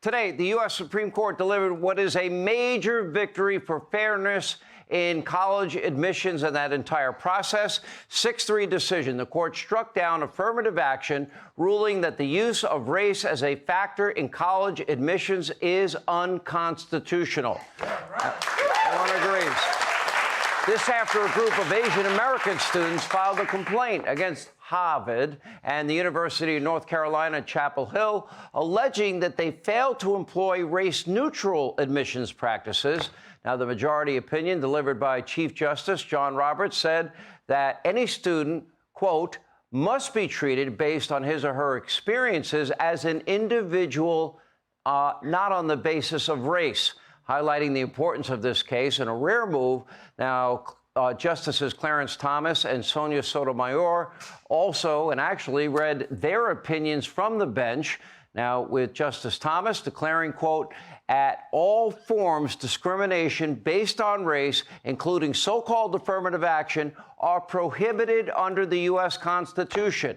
Today, the U.S. Supreme Court delivered what is a major victory for fairness in college admissions and that entire process. 6-3 decision. The court struck down affirmative action, ruling that the use of race as a factor in college admissions is unconstitutional. Everyone agrees. This after a group of Asian American students filed a complaint against Harvard and the University of North Carolina, Chapel Hill, alleging that they failed to employ race-neutral admissions practices. Now, the majority opinion delivered by Chief Justice John Roberts said that any student, quote, must be treated based on his or her experiences as an individual, not on the basis of race, highlighting the importance of this case and a rare move. Now, Justices Clarence Thomas and Sonia Sotomayor also and actually read their opinions from the bench. Now, with Justice Thomas declaring, quote, at all forms discrimination based on race, including so-called affirmative action, are prohibited under the U.S. Constitution.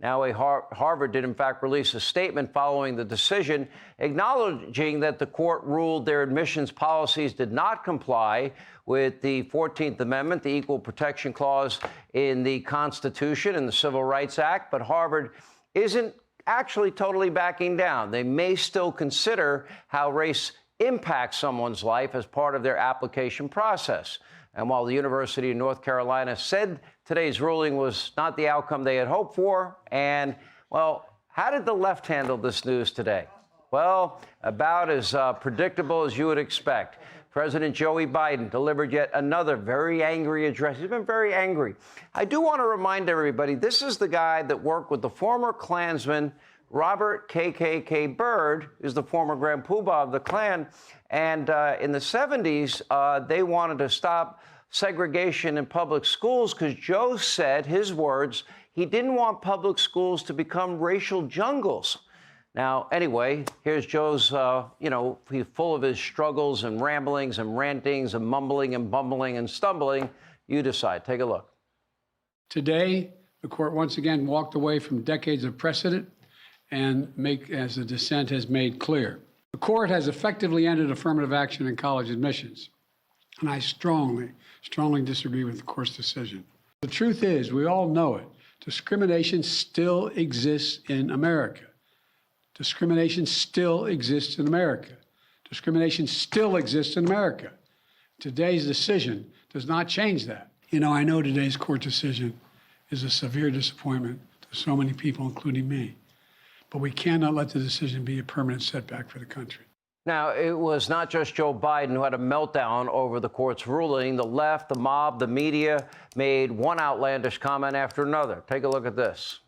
Now, Harvard did, in fact, release a statement following the decision, acknowledging that the court ruled their admissions policies did not comply with the 14th Amendment, the Equal Protection Clause in the Constitution and the Civil Rights Act. But Harvard isn't actually totally backing down. They may still consider how race impacts someone's life as part of their application process. And while the University of North Carolina said today's ruling was not the outcome they had hoped for, and, well, how did the left handle this news today? Well, about as predictable as you would expect. President Joe Biden delivered yet another very angry address. He's been very angry. I do want to remind everybody, this is the guy that worked with the former Klansman Robert KKK Byrd, who's the former Grand Poobah of the Klan. And in the 70s, they wanted to stop segregation in public schools because Joe said, his words, he didn't want public schools to become racial jungles. Now, anyway, here's Joe's, he's full of his struggles and ramblings and rantings and mumbling and bumbling and stumbling. You decide. Take a look. Today, the court once again walked away from decades of precedent and as the dissent has made clear. The court has effectively ended affirmative action in college admissions, and I strongly disagree with the court's decision. The truth is, we all know it, discrimination still exists in America. Discrimination still exists in America. Discrimination still exists in America. Today's decision does not change that. I know today's court decision is a severe disappointment to so many people, including me. But we cannot let the decision be a permanent setback for the country. Now, it was not just Joe Biden who had a meltdown over the court's ruling. The left, the mob, the media made one outlandish comment after another. Take a look at this.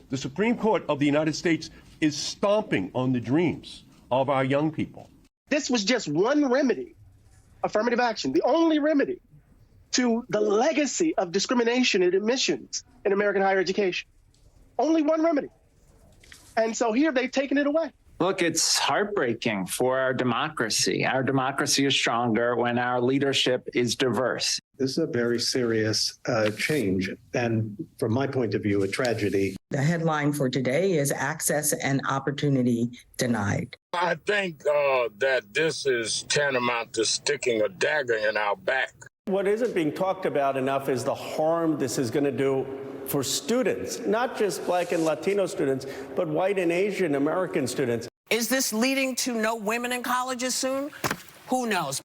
The Supreme Court of the United States is stomping on the dreams of our young people. This was just one remedy, affirmative action, the only remedy to the legacy of discrimination in admissions in American higher education. Only one remedy. And so here they've taken it away. Look, it's heartbreaking for our democracy. Our democracy is stronger when our leadership is diverse. This is a very serious change, and from my point of view, a tragedy. The headline for today is Access and Opportunity Denied. I think that this is tantamount to sticking a dagger in our back. What isn't being talked about enough is the harm this is going to do for students, not just Black and Latino students, but white and Asian American students. Is this leading to no women in colleges soon? Who knows?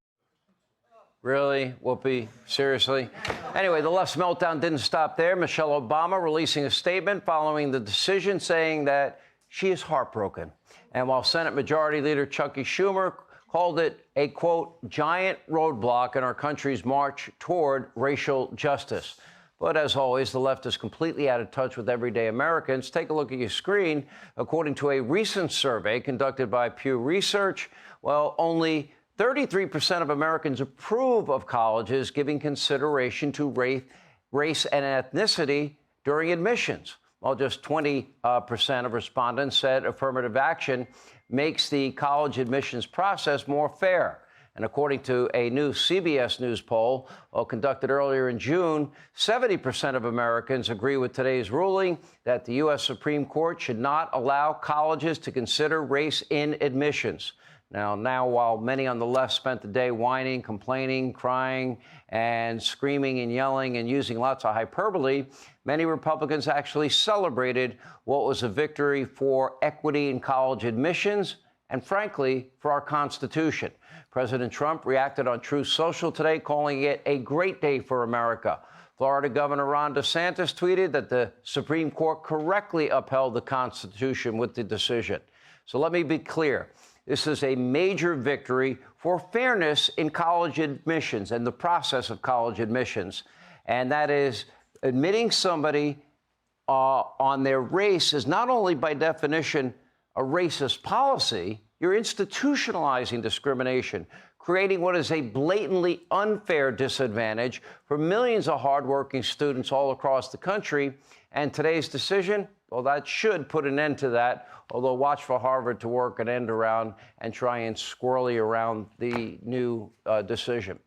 Really, Whoopi? Seriously? Anyway, the left's meltdown didn't stop there. Michelle Obama releasing a statement following the decision saying that she is heartbroken. And while Senate Majority Leader Chuckie Schumer called it a, quote, giant roadblock in our country's march toward racial justice. But as always, the left is completely out of touch with everyday Americans. Take a look at your screen. According to a recent survey conducted by Pew Research, well, only 33% of Americans approve of colleges giving consideration to race and ethnicity during admissions, while just 20% of respondents said affirmative action makes the college admissions process more fair. And according to a new CBS News poll conducted earlier in June, 70% of Americans agree with today's ruling that the U.S. Supreme Court should not allow colleges to consider race in admissions. Now, while many on the left spent the day whining, complaining, crying, and screaming and yelling and using lots of hyperbole, many Republicans actually celebrated what was a victory for equity in college admissions and, frankly, for our Constitution. President Trump reacted on Truth Social today, calling it a great day for America. Florida Governor Ron DeSantis tweeted that the Supreme Court correctly upheld the Constitution with the decision. So let me be clear. This is a major victory for fairness in college admissions and the process of college admissions. And that is admitting somebody on their race is not only by definition a racist policy, you're institutionalizing discrimination, creating what is a blatantly unfair disadvantage for millions of hardworking students all across the country. And today's decision, well, that should put an end to that, although watch for Harvard to work an end around and try and squirrely around the new decision.